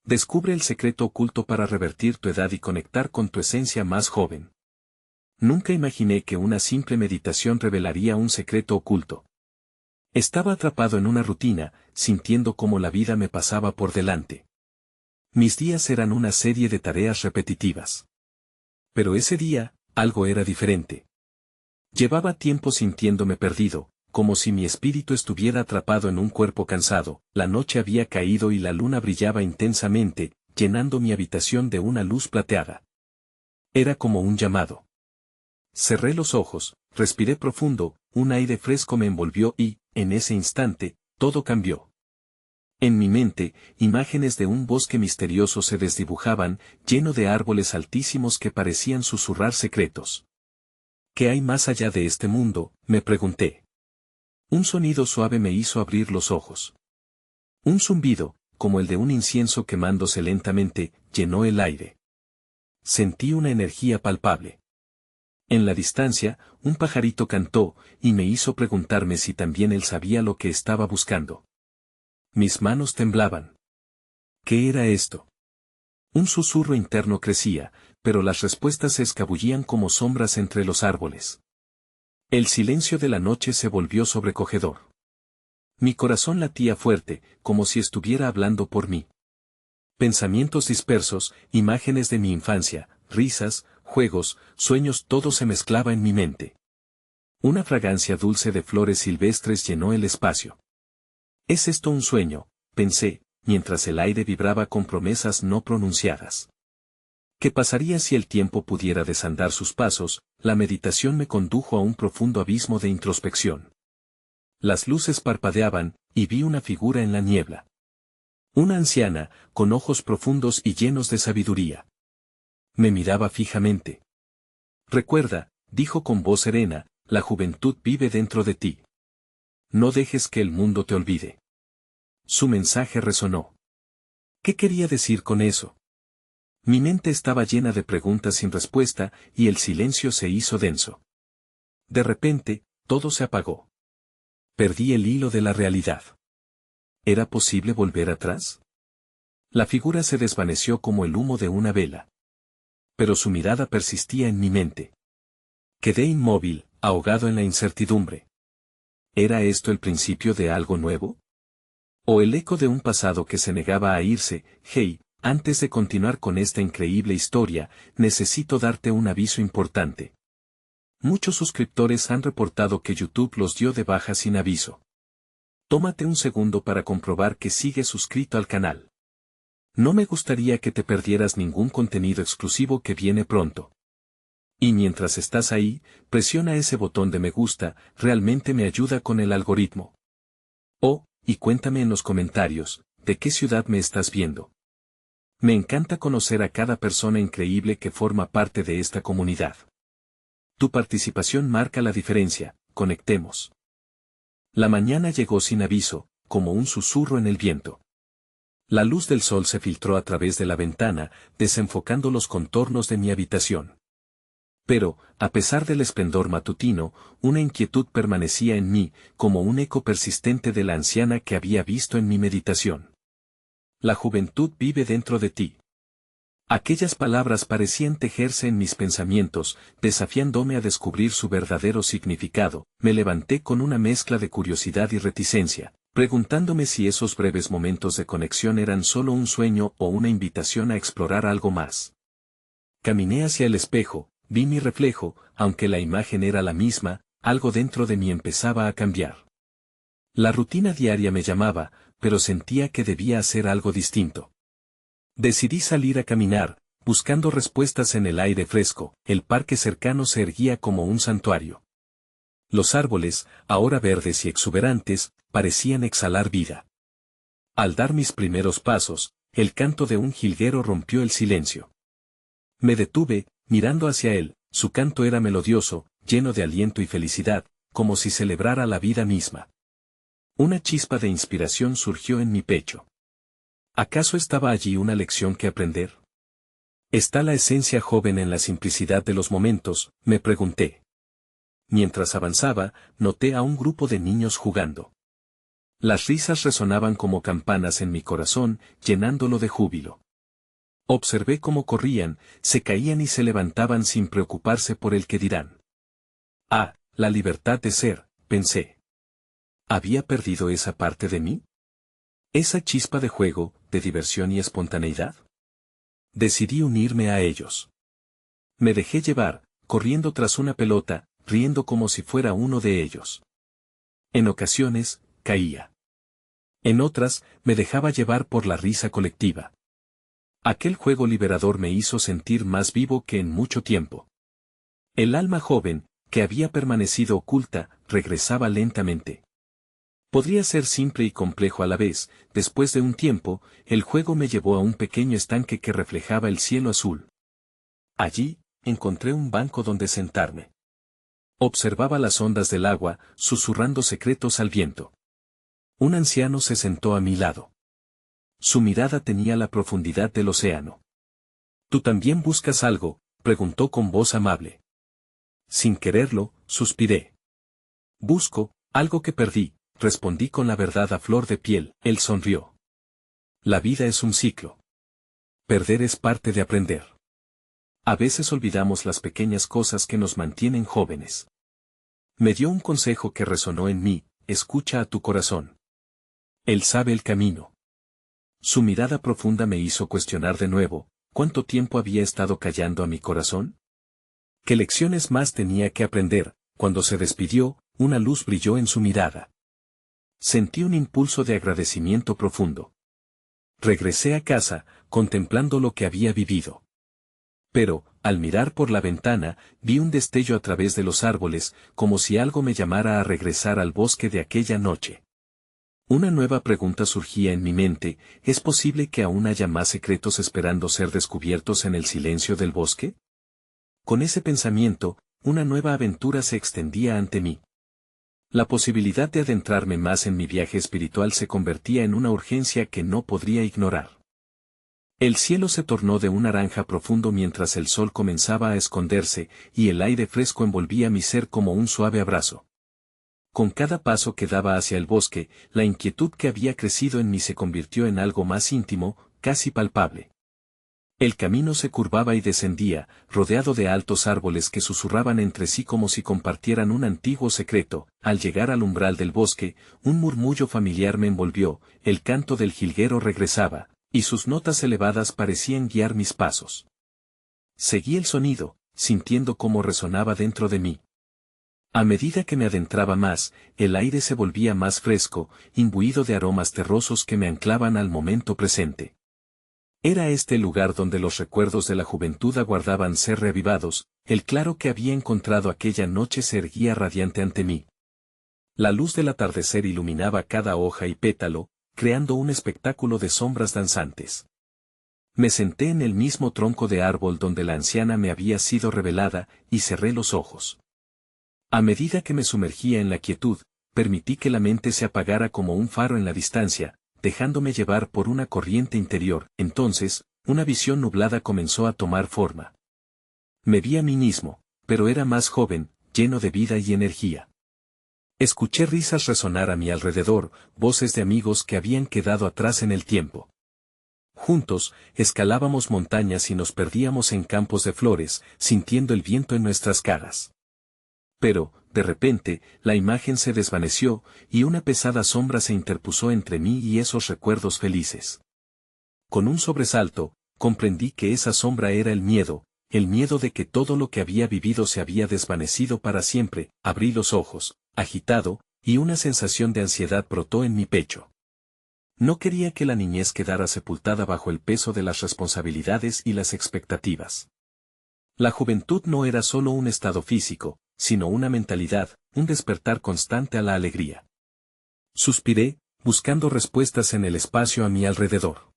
Descubre el secreto oculto para revertir tu edad y conectar con tu esencia más joven. Nunca imaginé que una simple meditación revelaría un secreto oculto. Estaba atrapado en una rutina, sintiendo cómo la vida me pasaba por delante. Mis días eran una serie de tareas repetitivas. Pero ese día, algo era diferente. Llevaba tiempo sintiéndome perdido, como si mi espíritu estuviera atrapado en un cuerpo cansado. La noche había caído y la luna brillaba intensamente, llenando mi habitación de una luz plateada. Era como un llamado. Cerré los ojos, respiré profundo, un aire fresco me envolvió y, en ese instante, todo cambió. En mi mente, imágenes de un bosque misterioso se desdibujaban, lleno de árboles altísimos que parecían susurrar secretos. ¿Qué hay más allá de este mundo?, me pregunté. Un sonido suave me hizo abrir los ojos. Un zumbido, como el de un incienso quemándose lentamente, llenó el aire. Sentí una energía palpable. En la distancia, un pajarito cantó, y me hizo preguntarme si también él sabía lo que estaba buscando. Mis manos temblaban. ¿Qué era esto? Un susurro interno crecía, pero las respuestas se escabullían como sombras entre los árboles. El silencio de la noche se volvió sobrecogedor. Mi corazón latía fuerte, como si estuviera hablando por mí. Pensamientos dispersos, imágenes de mi infancia, risas, juegos, sueños, todo se mezclaba en mi mente. Una fragancia dulce de flores silvestres llenó el espacio. ¿Es esto un sueño?, pensé, mientras el aire vibraba con promesas no pronunciadas. ¿Qué pasaría si el tiempo pudiera desandar sus pasos? La meditación me condujo a un profundo abismo de introspección. Las luces parpadeaban, y vi una figura en la niebla. Una anciana, con ojos profundos y llenos de sabiduría. Me miraba fijamente. Recuerda, dijo con voz serena, la juventud vive dentro de ti. No dejes que el mundo te olvide. Su mensaje resonó. ¿Qué quería decir con eso? Mi mente estaba llena de preguntas sin respuesta, y el silencio se hizo denso. De repente, todo se apagó. Perdí el hilo de la realidad. ¿Era posible volver atrás? La figura se desvaneció como el humo de una vela. Pero su mirada persistía en mi mente. Quedé inmóvil, ahogado en la incertidumbre. ¿Era esto el principio de algo nuevo? ¿O el eco de un pasado que se negaba a irse? Hey, antes de continuar con esta increíble historia, necesito darte un aviso importante. Muchos suscriptores han reportado que YouTube los dio de baja sin aviso. Tómate un segundo para comprobar que sigues suscrito al canal. No me gustaría que te perdieras ningún contenido exclusivo que viene pronto. Y mientras estás ahí, presiona ese botón de me gusta, realmente me ayuda con el algoritmo. Oh, y cuéntame en los comentarios, ¿de qué ciudad me estás viendo? Me encanta conocer a cada persona increíble que forma parte de esta comunidad. Tu participación marca la diferencia, conectemos. La mañana llegó sin aviso, como un susurro en el viento. La luz del sol se filtró a través de la ventana, desenfocando los contornos de mi habitación. Pero, a pesar del esplendor matutino, una inquietud permanecía en mí, como un eco persistente de la anciana que había visto en mi meditación. La juventud vive dentro de ti. Aquellas palabras parecían tejerse en mis pensamientos, desafiándome a descubrir su verdadero significado. Me levanté con una mezcla de curiosidad y reticencia, preguntándome si esos breves momentos de conexión eran solo un sueño o una invitación a explorar algo más. Caminé hacia el espejo, vi mi reflejo, aunque la imagen era la misma, algo dentro de mí empezaba a cambiar. La rutina diaria me llamaba, pero sentía que debía hacer algo distinto. Decidí salir a caminar, buscando respuestas en el aire fresco. El parque cercano se erguía como un santuario. Los árboles, ahora verdes y exuberantes, parecían exhalar vida. Al dar mis primeros pasos, el canto de un jilguero rompió el silencio. Me detuve, mirando hacia él. Su canto era melodioso, lleno de aliento y felicidad, como si celebrara la vida misma. Una chispa de inspiración surgió en mi pecho. ¿Acaso estaba allí una lección que aprender? ¿Está la esencia joven en la simplicidad de los momentos?, me pregunté. Mientras avanzaba, noté a un grupo de niños jugando. Las risas resonaban como campanas en mi corazón, llenándolo de júbilo. Observé cómo corrían, se caían y se levantaban sin preocuparse por el que dirán. Ah, la libertad de ser, pensé. ¿Había perdido esa parte de mí? Esa chispa de juego, de diversión y espontaneidad. Decidí unirme a ellos. Me dejé llevar, corriendo tras una pelota, riendo como si fuera uno de ellos. En ocasiones, caía. En otras, me dejaba llevar por la risa colectiva. Aquel juego liberador me hizo sentir más vivo que en mucho tiempo. El alma joven, que había permanecido oculta, regresaba lentamente. Podría ser simple y complejo a la vez. Después de un tiempo, el juego me llevó a un pequeño estanque que reflejaba el cielo azul. Allí, encontré un banco donde sentarme. Observaba las ondas del agua, susurrando secretos al viento. Un anciano se sentó a mi lado. Su mirada tenía la profundidad del océano. ¿Tú también buscas algo?, preguntó con voz amable. Sin quererlo, suspiré. Busco algo que perdí, respondí con la verdad a flor de piel. Él sonrió. La vida es un ciclo. Perder es parte de aprender. A veces olvidamos las pequeñas cosas que nos mantienen jóvenes. Me dio un consejo que resonó en mí: escucha a tu corazón. Él sabe el camino. Su mirada profunda me hizo cuestionar de nuevo: ¿cuánto tiempo había estado callando a mi corazón? ¿Qué lecciones más tenía que aprender? Cuando se despidió, una luz brilló en su mirada. Sentí un impulso de agradecimiento profundo. Regresé a casa, contemplando lo que había vivido. Pero, al mirar por la ventana, vi un destello a través de los árboles, como si algo me llamara a regresar al bosque de aquella noche. Una nueva pregunta surgía en mi mente: ¿es posible que aún haya más secretos esperando ser descubiertos en el silencio del bosque? Con ese pensamiento, una nueva aventura se extendía ante mí. La posibilidad de adentrarme más en mi viaje espiritual se convertía en una urgencia que no podría ignorar. El cielo se tornó de un naranja profundo mientras el sol comenzaba a esconderse, y el aire fresco envolvía mi ser como un suave abrazo. Con cada paso que daba hacia el bosque, la inquietud que había crecido en mí se convirtió en algo más íntimo, casi palpable. El camino se curvaba y descendía, rodeado de altos árboles que susurraban entre sí como si compartieran un antiguo secreto. Al llegar al umbral del bosque, un murmullo familiar me envolvió: el canto del jilguero regresaba, y sus notas elevadas parecían guiar mis pasos. Seguí el sonido, sintiendo cómo resonaba dentro de mí. A medida que me adentraba más, el aire se volvía más fresco, imbuido de aromas terrosos que me anclaban al momento presente. Era este el lugar donde los recuerdos de la juventud aguardaban ser reavivados. El claro que había encontrado aquella noche se erguía radiante ante mí. La luz del atardecer iluminaba cada hoja y pétalo, creando un espectáculo de sombras danzantes. Me senté en el mismo tronco de árbol donde la anciana me había sido revelada, y cerré los ojos. A medida que me sumergía en la quietud, permití que la mente se apagara como un faro en la distancia, dejándome llevar por una corriente interior. Entonces, una visión nublada comenzó a tomar forma. Me vi a mí mismo, pero era más joven, lleno de vida y energía. Escuché risas resonar a mi alrededor, voces de amigos que habían quedado atrás en el tiempo. Juntos, escalábamos montañas y nos perdíamos en campos de flores, sintiendo el viento en nuestras caras. Pero, de repente, la imagen se desvaneció, y una pesada sombra se interpuso entre mí y esos recuerdos felices. Con un sobresalto, comprendí que esa sombra era el miedo de que todo lo que había vivido se había desvanecido para siempre. Abrí los ojos, agitado, y una sensación de ansiedad brotó en mi pecho. No quería que la niñez quedara sepultada bajo el peso de las responsabilidades y las expectativas. La juventud no era solo un estado físico, sino una mentalidad, un despertar constante a la alegría. Suspiré, buscando respuestas en el espacio a mi alrededor.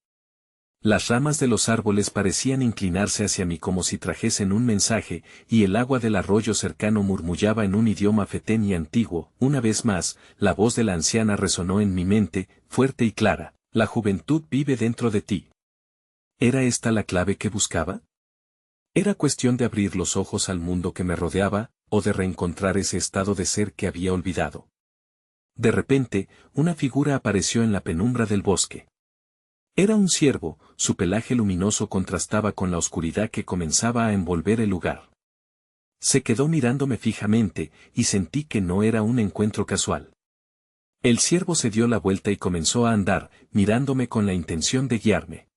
Las ramas de los árboles parecían inclinarse hacia mí como si trajesen un mensaje, y el agua del arroyo cercano murmullaba en un idioma fetén y antiguo. Una vez más, la voz de la anciana resonó en mi mente, fuerte y clara: la juventud vive dentro de ti. ¿Era esta la clave que buscaba? Era cuestión de abrir los ojos al mundo que me rodeaba, o de reencontrar ese estado de ser que había olvidado. De repente, una figura apareció en la penumbra del bosque. Era un ciervo, su pelaje luminoso contrastaba con la oscuridad que comenzaba a envolver el lugar. Se quedó mirándome fijamente, y sentí que no era un encuentro casual. El ciervo se dio la vuelta y comenzó a andar, mirándome con la intención de guiarme.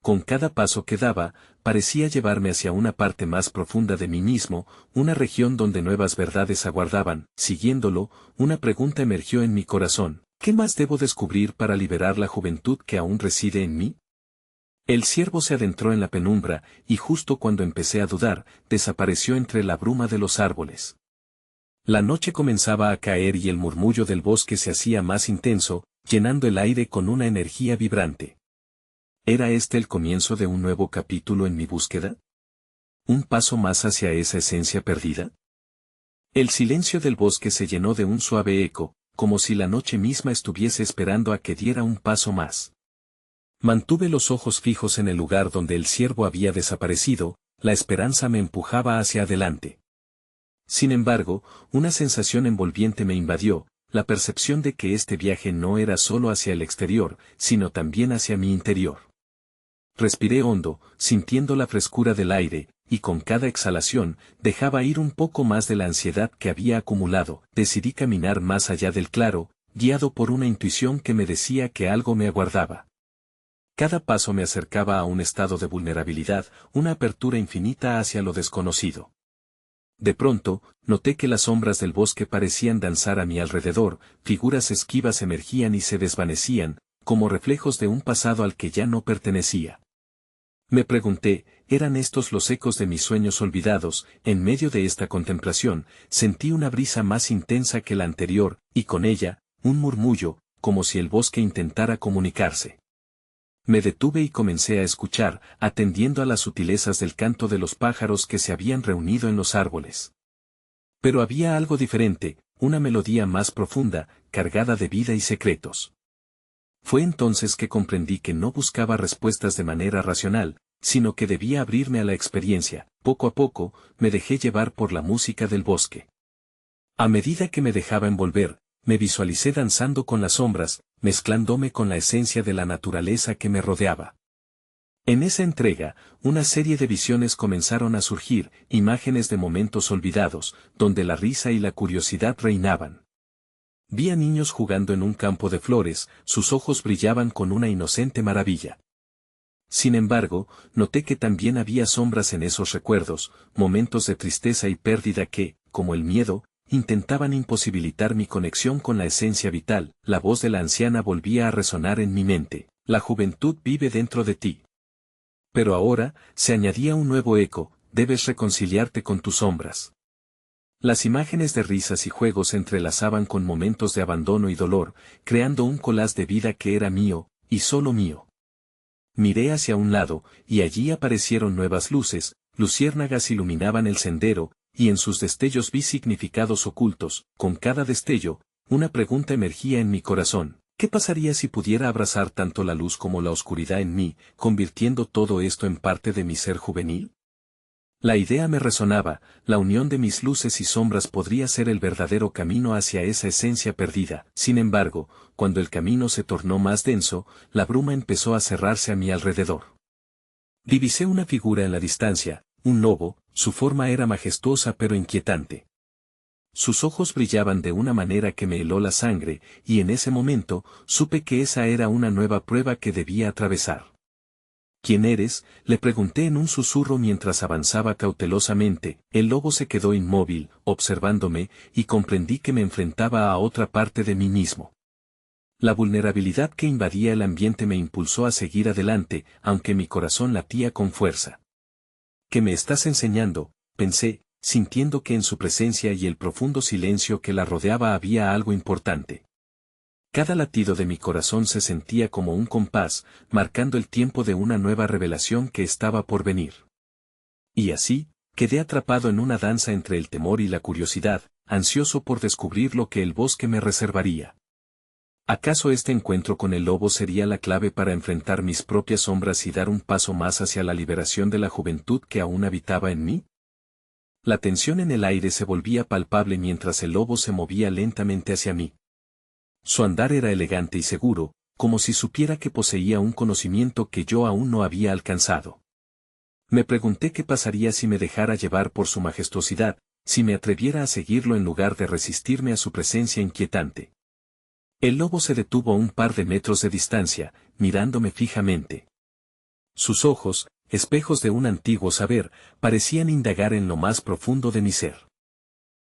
Con cada paso que daba, parecía llevarme hacia una parte más profunda de mí mismo, una región donde nuevas verdades aguardaban. Siguiéndolo, una pregunta emergió en mi corazón: ¿qué más debo descubrir para liberar la juventud que aún reside en mí? El ciervo se adentró en la penumbra, y justo cuando empecé a dudar, desapareció entre la bruma de los árboles. La noche comenzaba a caer y el murmullo del bosque se hacía más intenso, llenando el aire con una energía vibrante. ¿Era este el comienzo de un nuevo capítulo en mi búsqueda? ¿Un paso más hacia esa esencia perdida? El silencio del bosque se llenó de un suave eco, como si la noche misma estuviese esperando a que diera un paso más. Mantuve los ojos fijos en el lugar donde el ciervo había desaparecido, la esperanza me empujaba hacia adelante. Sin embargo, una sensación envolviente me invadió, la percepción de que este viaje no era solo hacia el exterior, sino también hacia mi interior. Respiré hondo, sintiendo la frescura del aire, y con cada exhalación, dejaba ir un poco más de la ansiedad que había acumulado. Decidí caminar más allá del claro, guiado por una intuición que me decía que algo me aguardaba. Cada paso me acercaba a un estado de vulnerabilidad, una apertura infinita hacia lo desconocido. De pronto, noté que las sombras del bosque parecían danzar a mi alrededor, figuras esquivas emergían y se desvanecían, como reflejos de un pasado al que ya no pertenecía. Me pregunté, ¿eran estos los ecos de mis sueños olvidados? En medio de esta contemplación, sentí una brisa más intensa que la anterior, y con ella, un murmullo, como si el bosque intentara comunicarse. Me detuve y comencé a escuchar, atendiendo a las sutilezas del canto de los pájaros que se habían reunido en los árboles. Pero había algo diferente, una melodía más profunda, cargada de vida y secretos. Fue entonces que comprendí que no buscaba respuestas de manera racional, sino que debía abrirme a la experiencia. Poco a poco, me dejé llevar por la música del bosque. A medida que me dejaba envolver, me visualicé danzando con las sombras, mezclándome con la esencia de la naturaleza que me rodeaba. En esa entrega, una serie de visiones comenzaron a surgir, imágenes de momentos olvidados, donde la risa y la curiosidad reinaban. Vi a niños jugando en un campo de flores, sus ojos brillaban con una inocente maravilla. Sin embargo, noté que también había sombras en esos recuerdos, momentos de tristeza y pérdida que, como el miedo, intentaban imposibilitar mi conexión con la esencia vital. La voz de la anciana volvía a resonar en mi mente: la juventud vive dentro de ti. Pero ahora, se añadía un nuevo eco: debes reconciliarte con tus sombras. Las imágenes de risas y juegos se entrelazaban con momentos de abandono y dolor, creando un collage de vida que era mío, y solo mío. Miré hacia un lado, y allí aparecieron nuevas luces, luciérnagas iluminaban el sendero, y en sus destellos vi significados ocultos. Con cada destello, una pregunta emergía en mi corazón: ¿qué pasaría si pudiera abrazar tanto la luz como la oscuridad en mí, convirtiendo todo esto en parte de mi ser juvenil? La idea me resonaba: la unión de mis luces y sombras podría ser el verdadero camino hacia esa esencia perdida. Sin embargo, cuando el camino se tornó más denso, la bruma empezó a cerrarse a mi alrededor. Divisé una figura en la distancia, un lobo. Su forma era majestuosa pero inquietante. Sus ojos brillaban de una manera que me heló la sangre, y en ese momento, supe que esa era una nueva prueba que debía atravesar. ¿Quién eres?, le pregunté en un susurro mientras avanzaba cautelosamente. El lobo se quedó inmóvil, observándome, y comprendí que me enfrentaba a otra parte de mí mismo. La vulnerabilidad que invadía el ambiente me impulsó a seguir adelante, aunque mi corazón latía con fuerza. ¿Qué me estás enseñando?, pensé, sintiendo que en su presencia y el profundo silencio que la rodeaba había algo importante. Cada latido de mi corazón se sentía como un compás, marcando el tiempo de una nueva revelación que estaba por venir. Y así, quedé atrapado en una danza entre el temor y la curiosidad, ansioso por descubrir lo que el bosque me reservaría. ¿Acaso este encuentro con el lobo sería la clave para enfrentar mis propias sombras y dar un paso más hacia la liberación de la juventud que aún habitaba en mí? La tensión en el aire se volvía palpable mientras el lobo se movía lentamente hacia mí. Su andar era elegante y seguro, como si supiera que poseía un conocimiento que yo aún no había alcanzado. Me pregunté qué pasaría si me dejara llevar por su majestuosidad, si me atreviera a seguirlo en lugar de resistirme a su presencia inquietante. El lobo se detuvo a un par de metros de distancia, mirándome fijamente. Sus ojos, espejos de un antiguo saber, parecían indagar en lo más profundo de mi ser.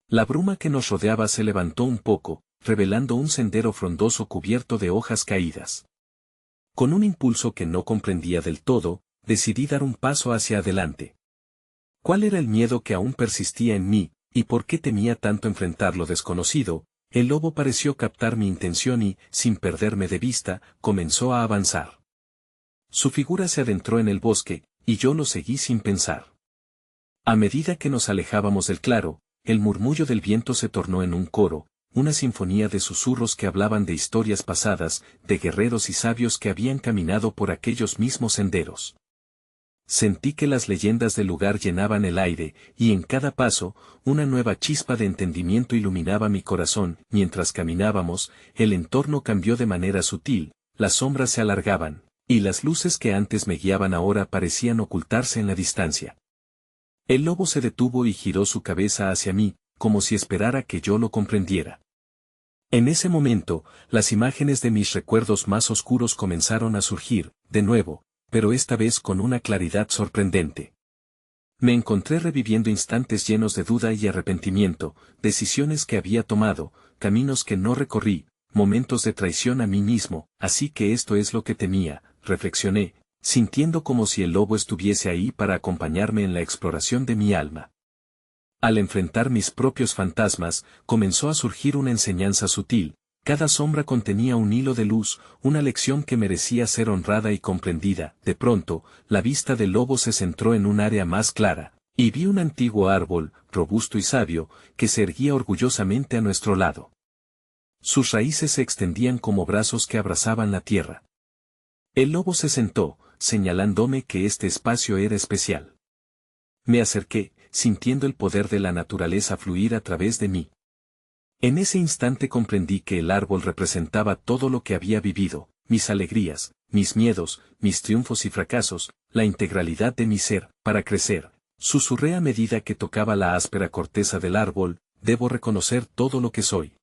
La bruma que nos rodeaba se levantó un poco, revelando un sendero frondoso cubierto de hojas caídas. Con un impulso que no comprendía del todo, decidí dar un paso hacia adelante. ¿Cuál era el miedo que aún persistía en mí, y por qué temía tanto enfrentar lo desconocido? El lobo pareció captar mi intención y, sin perderme de vista, comenzó a avanzar. Su figura se adentró en el bosque, y yo lo seguí sin pensar. A medida que nos alejábamos del claro, el murmullo del viento se tornó en un coro, una sinfonía de susurros que hablaban de historias pasadas, de guerreros y sabios que habían caminado por aquellos mismos senderos. Sentí que las leyendas del lugar llenaban el aire, y en cada paso, una nueva chispa de entendimiento iluminaba mi corazón. Mientras caminábamos, el entorno cambió de manera sutil, las sombras se alargaban, y las luces que antes me guiaban ahora parecían ocultarse en la distancia. El lobo se detuvo y giró su cabeza hacia mí, como si esperara que yo lo comprendiera. En ese momento, las imágenes de mis recuerdos más oscuros comenzaron a surgir, de nuevo, pero esta vez con una claridad sorprendente. Me encontré reviviendo instantes llenos de duda y arrepentimiento, decisiones que había tomado, caminos que no recorrí, momentos de traición a mí mismo. Así que esto es lo que temía, reflexioné, sintiendo como si el lobo estuviese ahí para acompañarme en la exploración de mi alma. Al enfrentar mis propios fantasmas, comenzó a surgir una enseñanza sutil. Cada sombra contenía un hilo de luz, una lección que merecía ser honrada y comprendida. De pronto, la vista del lobo se centró en un área más clara, y vi un antiguo árbol, robusto y sabio, que se erguía orgullosamente a nuestro lado. Sus raíces se extendían como brazos que abrazaban la tierra. El lobo se sentó, señalándome que este espacio era especial. Me acerqué, sintiendo el poder de la naturaleza fluir a través de mí. En ese instante comprendí que el árbol representaba todo lo que había vivido, mis alegrías, mis miedos, mis triunfos y fracasos, la integralidad de mi ser. Para crecer, susurré a medida que tocaba la áspera corteza del árbol, debo reconocer todo lo que soy.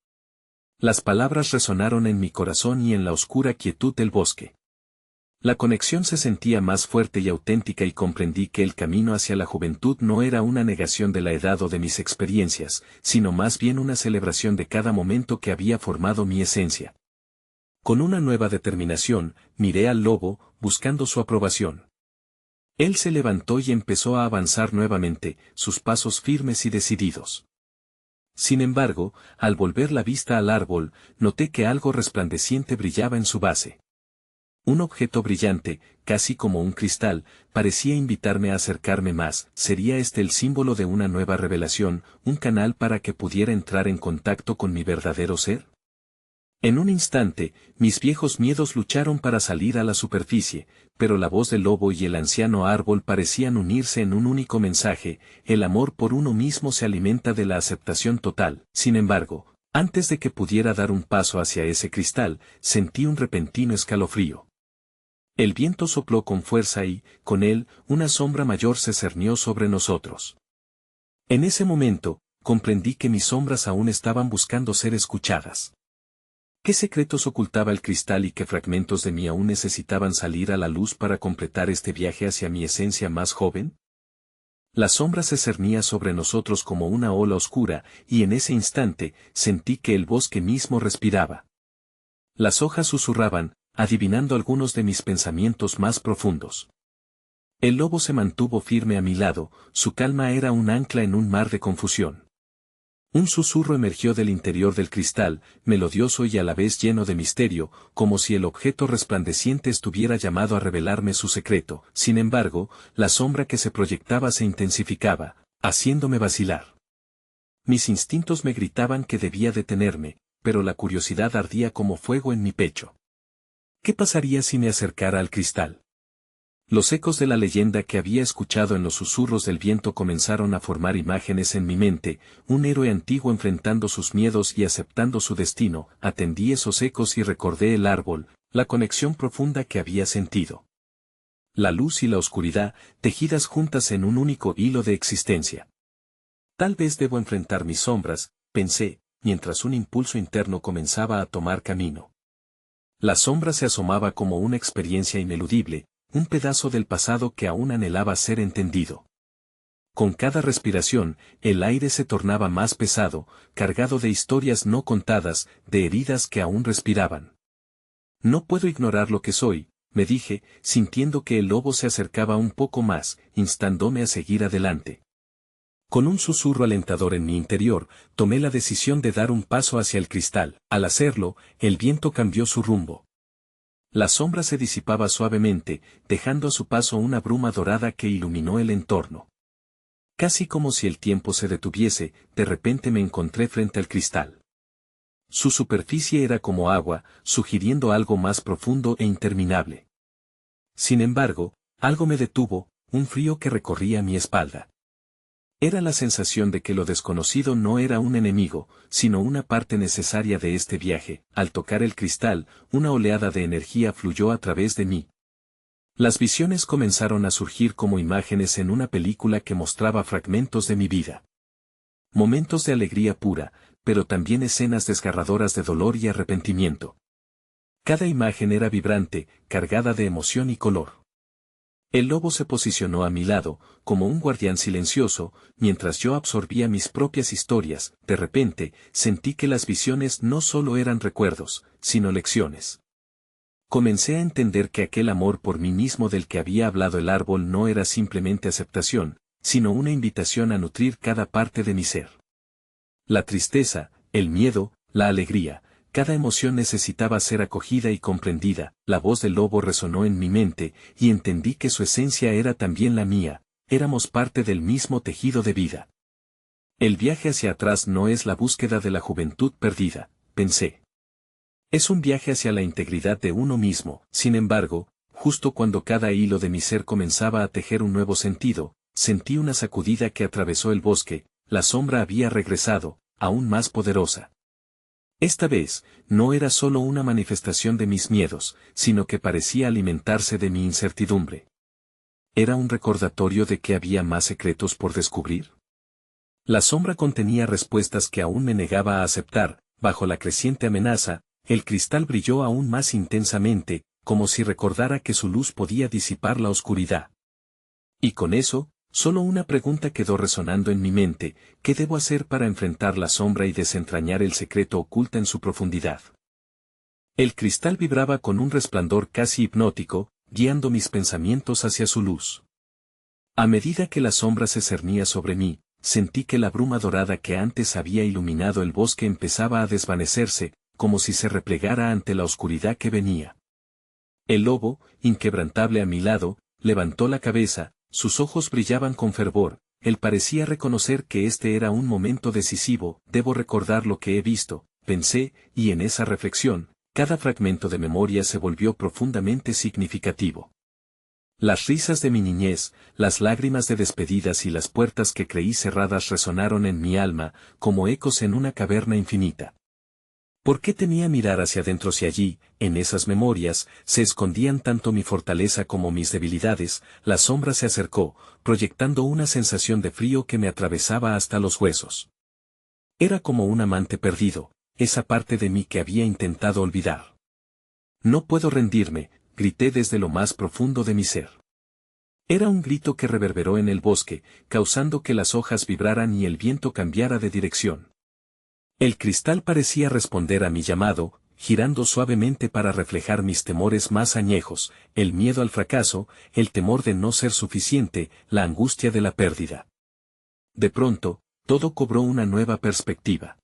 Las palabras resonaron en mi corazón y en la oscura quietud del bosque. La conexión se sentía más fuerte y auténtica y comprendí que el camino hacia la juventud no era una negación de la edad o de mis experiencias, sino más bien una celebración de cada momento que había formado mi esencia. Con una nueva determinación, miré al lobo, buscando su aprobación. Él se levantó y empezó a avanzar nuevamente, sus pasos firmes y decididos. Sin embargo, al volver la vista al árbol, noté que algo resplandeciente brillaba en su base. Un objeto brillante, casi como un cristal, parecía invitarme a acercarme más. ¿Sería este el símbolo de una nueva revelación, un canal para que pudiera entrar en contacto con mi verdadero ser? En un instante, mis viejos miedos lucharon para salir a la superficie, pero la voz del lobo y el anciano árbol parecían unirse en un único mensaje: el amor por uno mismo se alimenta de la aceptación total. Sin embargo, antes de que pudiera dar un paso hacia ese cristal, sentí un repentino escalofrío. El viento sopló con fuerza y, con él, una sombra mayor se cernió sobre nosotros. En ese momento, comprendí que mis sombras aún estaban buscando ser escuchadas. ¿Qué secretos ocultaba el cristal y qué fragmentos de mí aún necesitaban salir a la luz para completar este viaje hacia mi esencia más joven? La sombra se cernía sobre nosotros como una ola oscura, y en ese instante, sentí que el bosque mismo respiraba. Las hojas susurraban, adivinando algunos de mis pensamientos más profundos. El lobo se mantuvo firme a mi lado, su calma era un ancla en un mar de confusión. Un susurro emergió del interior del cristal, melodioso y a la vez lleno de misterio, como si el objeto resplandeciente estuviera llamado a revelarme su secreto. Sin embargo, la sombra que se proyectaba se intensificaba, haciéndome vacilar. Mis instintos me gritaban que debía detenerme, pero la curiosidad ardía como fuego en mi pecho. ¿Qué pasaría si me acercara al cristal? Los ecos de la leyenda que había escuchado en los susurros del viento comenzaron a formar imágenes en mi mente, un héroe antiguo enfrentando sus miedos y aceptando su destino. Atendí esos ecos y recordé el árbol, la conexión profunda que había sentido. La luz y la oscuridad, tejidas juntas en un único hilo de existencia. Tal vez debo enfrentar mis sombras, pensé, mientras un impulso interno comenzaba a tomar camino. La sombra se asomaba como una experiencia ineludible, un pedazo del pasado que aún anhelaba ser entendido. Con cada respiración, el aire se tornaba más pesado, cargado de historias no contadas, de heridas que aún respiraban. No puedo ignorar lo que soy, me dije, sintiendo que el lobo se acercaba un poco más, instándome a seguir adelante. Con un susurro alentador en mi interior, tomé la decisión de dar un paso hacia el cristal. Al hacerlo, el viento cambió su rumbo. La sombra se disipaba suavemente, dejando a su paso una bruma dorada que iluminó el entorno. Casi como si el tiempo se detuviese, de repente me encontré frente al cristal. Su superficie era como agua, sugiriendo algo más profundo e interminable. Sin embargo, algo me detuvo, un frío que recorría mi espalda. Era la sensación de que lo desconocido no era un enemigo, sino una parte necesaria de este viaje. Al tocar el cristal, una oleada de energía fluyó a través de mí. Las visiones comenzaron a surgir como imágenes en una película que mostraba fragmentos de mi vida. Momentos de alegría pura, pero también escenas desgarradoras de dolor y arrepentimiento. Cada imagen era vibrante, cargada de emoción y color. El lobo se posicionó a mi lado, como un guardián silencioso, mientras yo absorbía mis propias historias. De repente, sentí que las visiones no solo eran recuerdos, sino lecciones. Comencé a entender que aquel amor por mí mismo del que había hablado el árbol no era simplemente aceptación, sino una invitación a nutrir cada parte de mi ser. La tristeza, el miedo, la alegría, cada emoción necesitaba ser acogida y comprendida. La voz del lobo resonó en mi mente, y entendí que su esencia era también la mía, éramos parte del mismo tejido de vida. El viaje hacia atrás no es la búsqueda de la juventud perdida, pensé. Es un viaje hacia la integridad de uno mismo. Sin embargo, justo cuando cada hilo de mi ser comenzaba a tejer un nuevo sentido, sentí una sacudida que atravesó el bosque. La sombra había regresado, aún más poderosa. Esta vez, no era solo una manifestación de mis miedos, sino que parecía alimentarse de mi incertidumbre. ¿Era un recordatorio de que había más secretos por descubrir? La sombra contenía respuestas que aún me negaba a aceptar. Bajo la creciente amenaza, el cristal brilló aún más intensamente, como si recordara que su luz podía disipar la oscuridad. Y con eso, solo una pregunta quedó resonando en mi mente: ¿qué debo hacer para enfrentar la sombra y desentrañar el secreto oculto en su profundidad? El cristal vibraba con un resplandor casi hipnótico, guiando mis pensamientos hacia su luz. A medida que la sombra se cernía sobre mí, sentí que la bruma dorada que antes había iluminado el bosque empezaba a desvanecerse, como si se replegara ante la oscuridad que venía. El lobo, inquebrantable a mi lado, levantó la cabeza. Sus ojos brillaban con fervor, él parecía reconocer que este era un momento decisivo. Debo recordar lo que he visto, pensé, y en esa reflexión, cada fragmento de memoria se volvió profundamente significativo. Las risas de mi niñez, las lágrimas de despedidas y las puertas que creí cerradas resonaron en mi alma, como ecos en una caverna infinita. ¿Por qué temía mirar hacia adentro si allí, en esas memorias, se escondían tanto mi fortaleza como mis debilidades? La sombra se acercó, proyectando una sensación de frío que me atravesaba hasta los huesos. Era como un amante perdido, esa parte de mí que había intentado olvidar. No puedo rendirme, grité desde lo más profundo de mi ser. Era un grito que reverberó en el bosque, causando que las hojas vibraran y el viento cambiara de dirección. El cristal parecía responder a mi llamado, girando suavemente para reflejar mis temores más añejos: el miedo al fracaso, el temor de no ser suficiente, la angustia de la pérdida. De pronto, todo cobró una nueva perspectiva.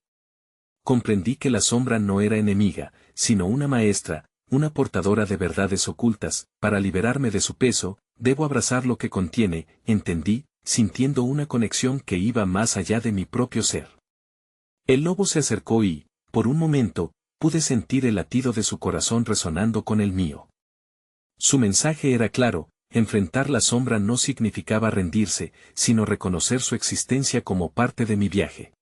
Comprendí que la sombra no era enemiga, sino una maestra, una portadora de verdades ocultas. Para liberarme de su peso, debo abrazar lo que contiene, entendí, sintiendo una conexión que iba más allá de mi propio ser. El lobo se acercó y, por un momento, pude sentir el latido de su corazón resonando con el mío. Su mensaje era claro: enfrentar la sombra no significaba rendirse, sino reconocer su existencia como parte de mi viaje.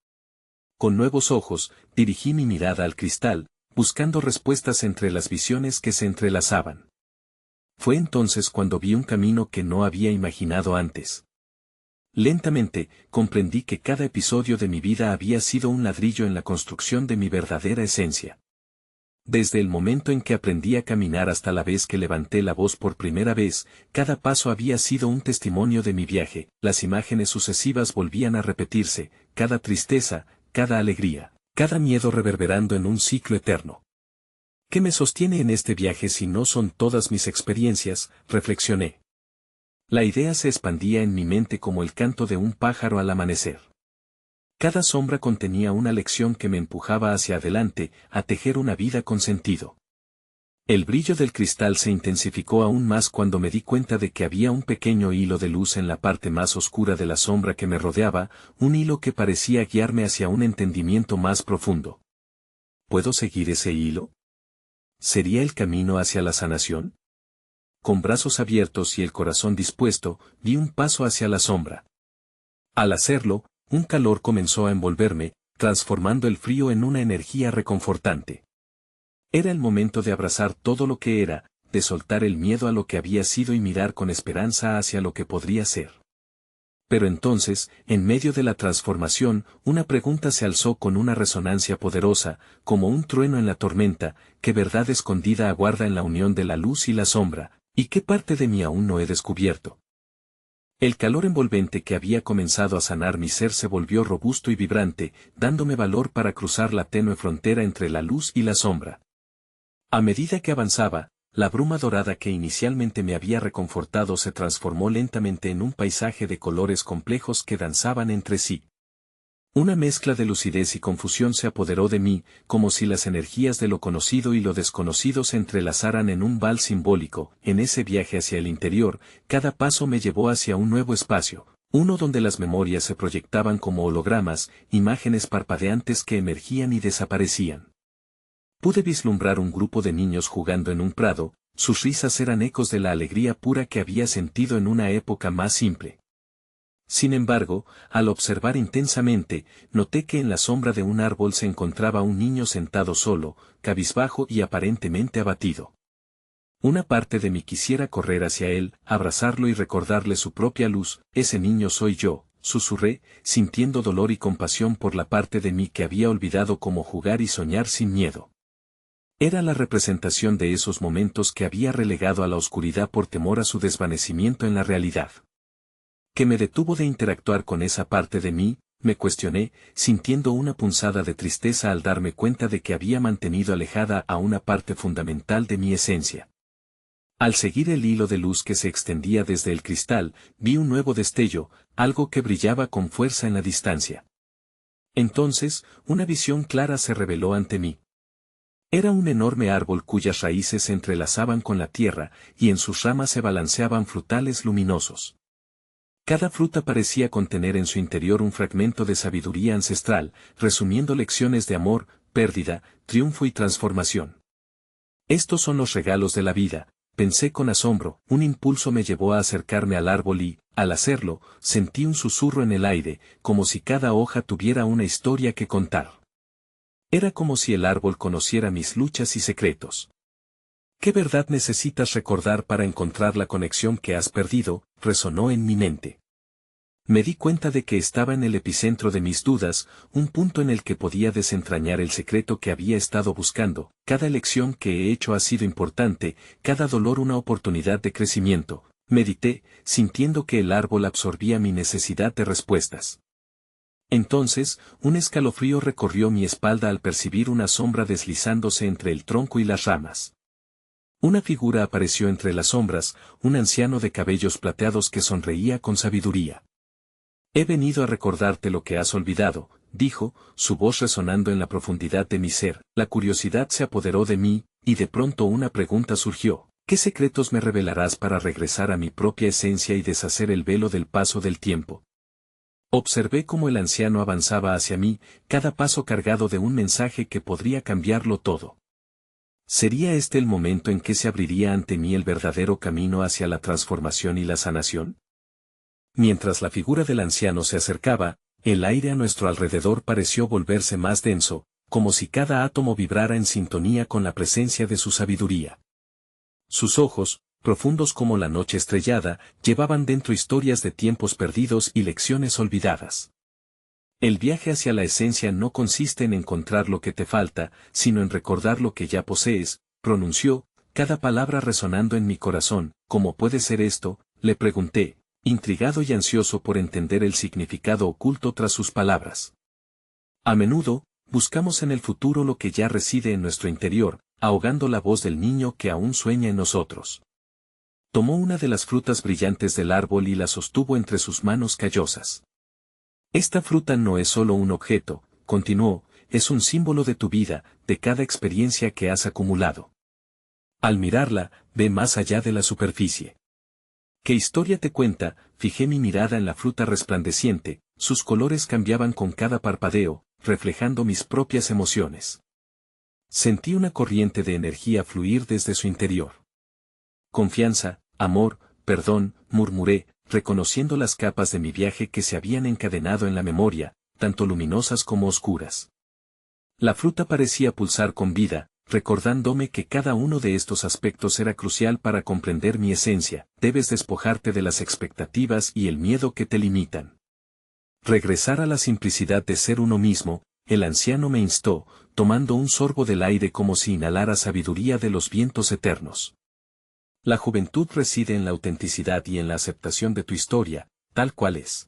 Con nuevos ojos, dirigí mi mirada al cristal, buscando respuestas entre las visiones que se entrelazaban. Fue entonces cuando vi un camino que no había imaginado antes. Lentamente, comprendí que cada episodio de mi vida había sido un ladrillo en la construcción de mi verdadera esencia. Desde el momento en que aprendí a caminar hasta la vez que levanté la voz por primera vez, cada paso había sido un testimonio de mi viaje, las imágenes sucesivas volvían a repetirse, cada tristeza, cada alegría, cada miedo reverberando en un ciclo eterno. ¿Qué me sostiene en este viaje si no son todas mis experiencias?, reflexioné. La idea se expandía en mi mente como el canto de un pájaro al amanecer. Cada sombra contenía una lección que me empujaba hacia adelante, a tejer una vida con sentido. El brillo del cristal se intensificó aún más cuando me di cuenta de que había un pequeño hilo de luz en la parte más oscura de la sombra que me rodeaba, un hilo que parecía guiarme hacia un entendimiento más profundo. ¿Puedo seguir ese hilo? ¿Sería el camino hacia la sanación? Con brazos abiertos y el corazón dispuesto, di un paso hacia la sombra. Al hacerlo, un calor comenzó a envolverme, transformando el frío en una energía reconfortante. Era el momento de abrazar todo lo que era, de soltar el miedo a lo que había sido y mirar con esperanza hacia lo que podría ser. Pero entonces, en medio de la transformación, una pregunta se alzó con una resonancia poderosa, como un trueno en la tormenta: ¿qué verdad escondida aguarda en la unión de la luz y la sombra, y qué parte de mí aún no he descubierto? El calor envolvente que había comenzado a sanar mi ser se volvió robusto y vibrante, dándome valor para cruzar la tenue frontera entre la luz y la sombra. A medida que avanzaba, la bruma dorada que inicialmente me había reconfortado se transformó lentamente en un paisaje de colores complejos que danzaban entre sí. Una mezcla de lucidez y confusión se apoderó de mí, como si las energías de lo conocido y lo desconocido se entrelazaran en un vals simbólico. En ese viaje hacia el interior, cada paso me llevó hacia un nuevo espacio, uno donde las memorias se proyectaban como hologramas, imágenes parpadeantes que emergían y desaparecían. Pude vislumbrar un grupo de niños jugando en un prado, sus risas eran ecos de la alegría pura que había sentido en una época más simple. Sin embargo, al observar intensamente, noté que en la sombra de un árbol se encontraba un niño sentado solo, cabizbajo y aparentemente abatido. Una parte de mí quisiera correr hacia él, abrazarlo y recordarle su propia luz. Ese niño soy yo, susurré, sintiendo dolor y compasión por la parte de mí que había olvidado cómo jugar y soñar sin miedo. Era la representación de esos momentos que había relegado a la oscuridad por temor a su desvanecimiento en la realidad. ¿Qué me detuvo de interactuar con esa parte de mí?, me cuestioné, sintiendo una punzada de tristeza al darme cuenta de que había mantenido alejada a una parte fundamental de mi esencia. Al seguir el hilo de luz que se extendía desde el cristal, vi un nuevo destello, algo que brillaba con fuerza en la distancia. Entonces, una visión clara se reveló ante mí. Era un enorme árbol cuyas raíces se entrelazaban con la tierra, y en sus ramas se balanceaban frutales luminosos. Cada fruta parecía contener en su interior un fragmento de sabiduría ancestral, resumiendo lecciones de amor, pérdida, triunfo y transformación. Estos son los regalos de la vida, pensé con asombro. Un impulso me llevó a acercarme al árbol y, al hacerlo, sentí un susurro en el aire, como si cada hoja tuviera una historia que contar. Era como si el árbol conociera mis luchas y secretos. ¿Qué verdad necesitas recordar para encontrar la conexión que has perdido?, resonó en mi mente. Me di cuenta de que estaba en el epicentro de mis dudas, un punto en el que podía desentrañar el secreto que había estado buscando. Cada elección que he hecho ha sido importante, cada dolor una oportunidad de crecimiento, medité, sintiendo que el árbol absorbía mi necesidad de respuestas. Entonces, un escalofrío recorrió mi espalda al percibir una sombra deslizándose entre el tronco y las ramas. Una figura apareció entre las sombras, un anciano de cabellos plateados que sonreía con sabiduría. He venido a recordarte lo que has olvidado, dijo, su voz resonando en la profundidad de mi ser. La curiosidad se apoderó de mí, y de pronto una pregunta surgió: ¿qué secretos me revelarás para regresar a mi propia esencia y deshacer el velo del paso del tiempo? Observé cómo el anciano avanzaba hacia mí, cada paso cargado de un mensaje que podría cambiarlo todo. ¿Sería este el momento en que se abriría ante mí el verdadero camino hacia la transformación y la sanación? Mientras la figura del anciano se acercaba, el aire a nuestro alrededor pareció volverse más denso, como si cada átomo vibrara en sintonía con la presencia de su sabiduría. Sus ojos, profundos como la noche estrellada, llevaban dentro historias de tiempos perdidos y lecciones olvidadas. El viaje hacia la esencia no consiste en encontrar lo que te falta, sino en recordar lo que ya posees, pronunció, cada palabra resonando en mi corazón. ¿Cómo puede ser esto?, le pregunté, intrigado y ansioso por entender el significado oculto tras sus palabras. A menudo, buscamos en el futuro lo que ya reside en nuestro interior, ahogando la voz del niño que aún sueña en nosotros. Tomó una de las frutas brillantes del árbol y la sostuvo entre sus manos callosas. Esta fruta no es solo un objeto, continuó, es un símbolo de tu vida, de cada experiencia que has acumulado. Al mirarla, ve más allá de la superficie. ¿Qué historia te cuenta? Fijé mi mirada en la fruta resplandeciente, sus colores cambiaban con cada parpadeo, reflejando mis propias emociones. Sentí una corriente de energía fluir desde su interior. Confianza, amor, perdón, murmuré, reconociendo las capas de mi viaje que se habían encadenado en la memoria, tanto luminosas como oscuras. La fruta parecía pulsar con vida, recordándome que cada uno de estos aspectos era crucial para comprender mi esencia. Debes despojarte de las expectativas y el miedo que te limitan. Regresar a la simplicidad de ser uno mismo, el anciano me instó, tomando un sorbo del aire como si inhalara sabiduría de los vientos eternos. La juventud reside en la autenticidad y en la aceptación de tu historia, tal cual es.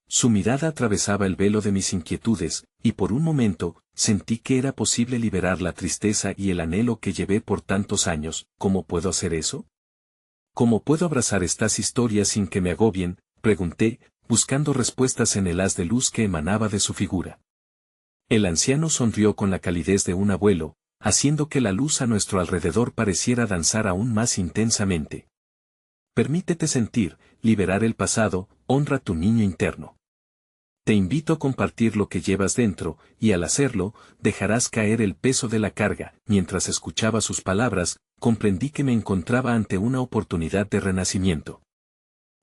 Su mirada atravesaba el velo de mis inquietudes, y por un momento, sentí que era posible liberar la tristeza y el anhelo que llevé por tantos años. ¿Cómo puedo hacer eso? ¿Cómo puedo abrazar estas historias sin que me agobien?, pregunté, buscando respuestas en el haz de luz que emanaba de su figura. El anciano sonrió con la calidez de un abuelo, haciendo que la luz a nuestro alrededor pareciera danzar aún más intensamente. Permítete sentir, liberar el pasado, honra tu niño interno. Te invito a compartir lo que llevas dentro, y al hacerlo, dejarás caer el peso de la carga. Mientras escuchaba sus palabras, comprendí que me encontraba ante una oportunidad de renacimiento.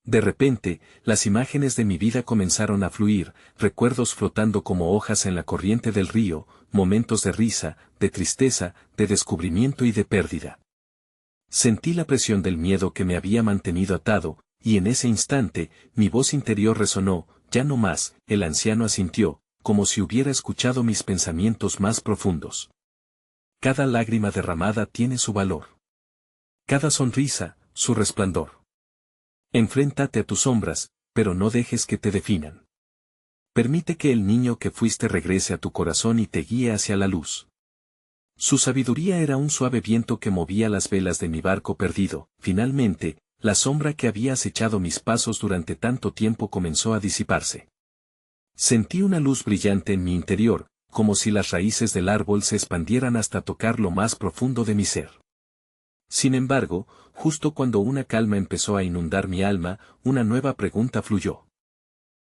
De repente, las imágenes de mi vida comenzaron a fluir, recuerdos flotando como hojas en la corriente del río, momentos de risa, de tristeza, de descubrimiento y de pérdida. Sentí la presión del miedo que me había mantenido atado, y en ese instante, mi voz interior resonó, ya no más. El anciano asintió, como si hubiera escuchado mis pensamientos más profundos. Cada lágrima derramada tiene su valor. Cada sonrisa, su resplandor. Enfréntate a tus sombras, pero no dejes que te definan. Permite que el niño que fuiste regrese a tu corazón y te guíe hacia la luz. Su sabiduría era un suave viento que movía las velas de mi barco perdido. Finalmente, la sombra que había acechado mis pasos durante tanto tiempo comenzó a disiparse. Sentí una luz brillante en mi interior, como si las raíces del árbol se expandieran hasta tocar lo más profundo de mi ser. Sin embargo, justo cuando una calma empezó a inundar mi alma, una nueva pregunta fluyó.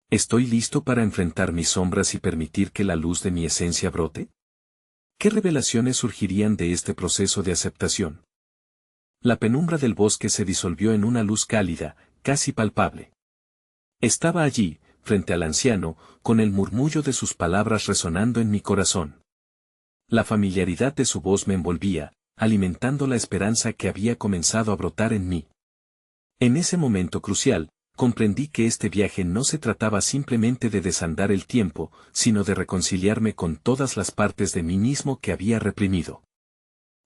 ¿Estoy listo para enfrentar mis sombras y permitir que la luz de mi esencia brote? ¿Qué revelaciones surgirían de este proceso de aceptación? La penumbra del bosque se disolvió en una luz cálida, casi palpable. Estaba allí, frente al anciano, con el murmullo de sus palabras resonando en mi corazón. La familiaridad de su voz me envolvía, alimentando la esperanza que había comenzado a brotar en mí. En ese momento crucial, comprendí que este viaje no se trataba simplemente de desandar el tiempo, sino de reconciliarme con todas las partes de mí mismo que había reprimido.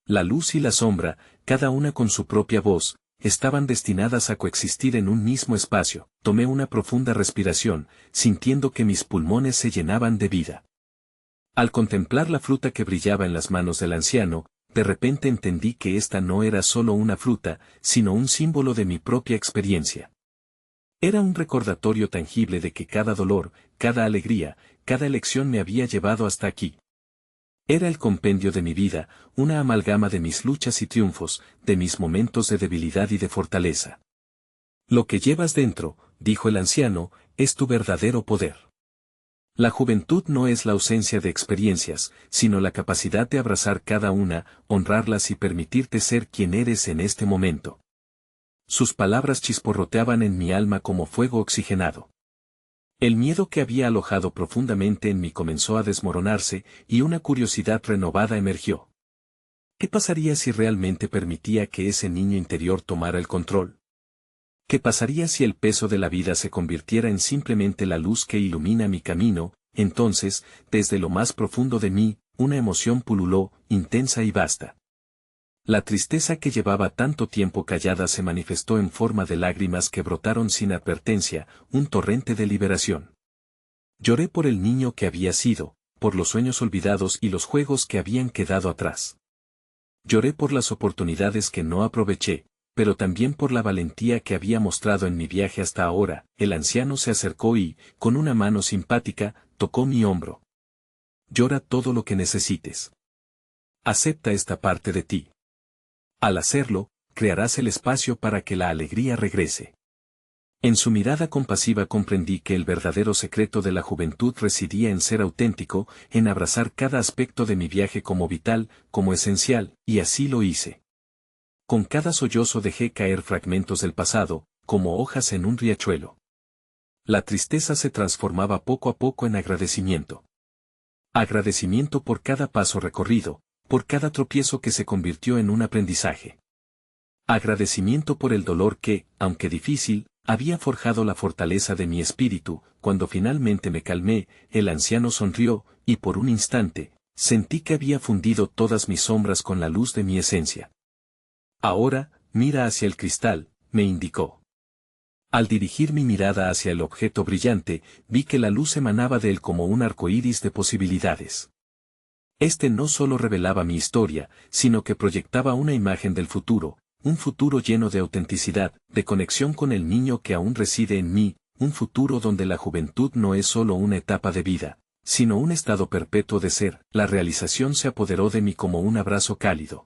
La luz y la sombra, cada una con su propia voz, estaban destinadas a coexistir en un mismo espacio. Tomé una profunda respiración, sintiendo que mis pulmones se llenaban de vida. Al contemplar la fruta que brillaba en las manos del anciano, de repente entendí que esta no era solo una fruta, sino un símbolo de mi propia experiencia. Era un recordatorio tangible de que cada dolor, cada alegría, cada elección me había llevado hasta aquí. Era el compendio de mi vida, una amalgama de mis luchas y triunfos, de mis momentos de debilidad y de fortaleza. Lo que llevas dentro, dijo el anciano, es tu verdadero poder. La juventud no es la ausencia de experiencias, sino la capacidad de abrazar cada una, honrarlas y permitirte ser quien eres en este momento. Sus palabras chisporroteaban en mi alma como fuego oxigenado. El miedo que había alojado profundamente en mí comenzó a desmoronarse, y una curiosidad renovada emergió. ¿Qué pasaría si realmente permitía que ese niño interior tomara el control? ¿Qué pasaría si el peso de la vida se convirtiera en simplemente la luz que ilumina mi camino? Entonces, desde lo más profundo de mí, una emoción pululó, intensa y vasta. La tristeza que llevaba tanto tiempo callada se manifestó en forma de lágrimas que brotaron sin advertencia, un torrente de liberación. Lloré por el niño que había sido, por los sueños olvidados y los juegos que habían quedado atrás. Lloré por las oportunidades que no aproveché, pero también por la valentía que había mostrado en mi viaje hasta ahora. El anciano se acercó y, con una mano simpática, tocó mi hombro. Llora todo lo que necesites. Acepta esta parte de ti. Al hacerlo, crearás el espacio para que la alegría regrese. En su mirada compasiva comprendí que el verdadero secreto de la juventud residía en ser auténtico, en abrazar cada aspecto de mi viaje como vital, como esencial, y así lo hice. Con cada sollozo dejé caer fragmentos del pasado, como hojas en un riachuelo. La tristeza se transformaba poco a poco en agradecimiento. Agradecimiento por cada paso recorrido, por cada tropiezo que se convirtió en un aprendizaje. Agradecimiento por el dolor que, aunque difícil, había forjado la fortaleza de mi espíritu. Cuando finalmente me calmé, el anciano sonrió, y por un instante, sentí que había fundido todas mis sombras con la luz de mi esencia. Ahora, mira hacia el cristal, me indicó. Al dirigir mi mirada hacia el objeto brillante, vi que la luz emanaba de él como un arcoíris de posibilidades. Este no solo revelaba mi historia, sino que proyectaba una imagen del futuro, un futuro lleno de autenticidad, de conexión con el niño que aún reside en mí, un futuro donde la juventud no es solo una etapa de vida, sino un estado perpetuo de ser. La realización se apoderó de mí como un abrazo cálido.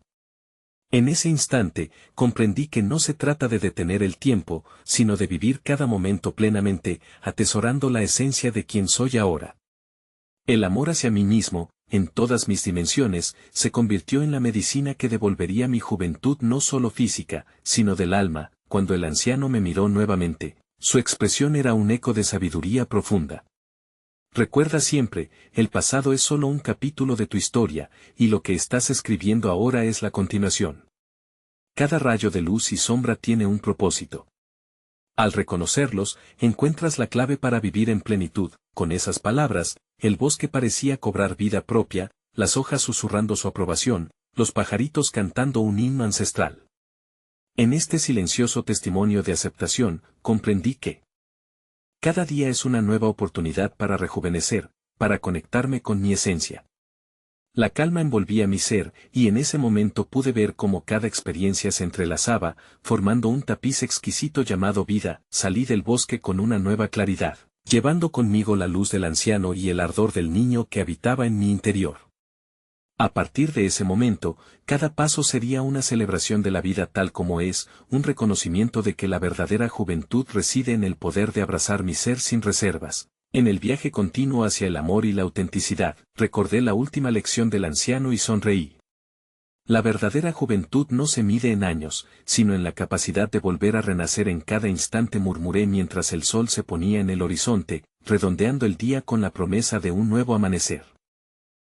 En ese instante, comprendí que no se trata de detener el tiempo, sino de vivir cada momento plenamente, atesorando la esencia de quien soy ahora. El amor hacia mí mismo, en todas mis dimensiones, se convirtió en la medicina que devolvería mi juventud no solo física, sino del alma. Cuando el anciano me miró nuevamente, su expresión era un eco de sabiduría profunda. Recuerda siempre, el pasado es solo un capítulo de tu historia, y lo que estás escribiendo ahora es la continuación. Cada rayo de luz y sombra tiene un propósito. Al reconocerlos, encuentras la clave para vivir en plenitud. Con esas palabras, el bosque parecía cobrar vida propia, las hojas susurrando su aprobación, los pajaritos cantando un himno ancestral. En este silencioso testimonio de aceptación, comprendí que cada día es una nueva oportunidad para rejuvenecer, para conectarme con mi esencia. La calma envolvía mi ser, y en ese momento pude ver cómo cada experiencia se entrelazaba, formando un tapiz exquisito llamado vida. Salí del bosque con una nueva claridad, llevando conmigo la luz del anciano y el ardor del niño que habitaba en mi interior. A partir de ese momento, cada paso sería una celebración de la vida tal como es, un reconocimiento de que la verdadera juventud reside en el poder de abrazar mi ser sin reservas. En el viaje continuo hacia el amor y la autenticidad, recordé la última lección del anciano y sonreí. La verdadera juventud no se mide en años, sino en la capacidad de volver a renacer en cada instante, murmuré mientras el sol se ponía en el horizonte, redondeando el día con la promesa de un nuevo amanecer.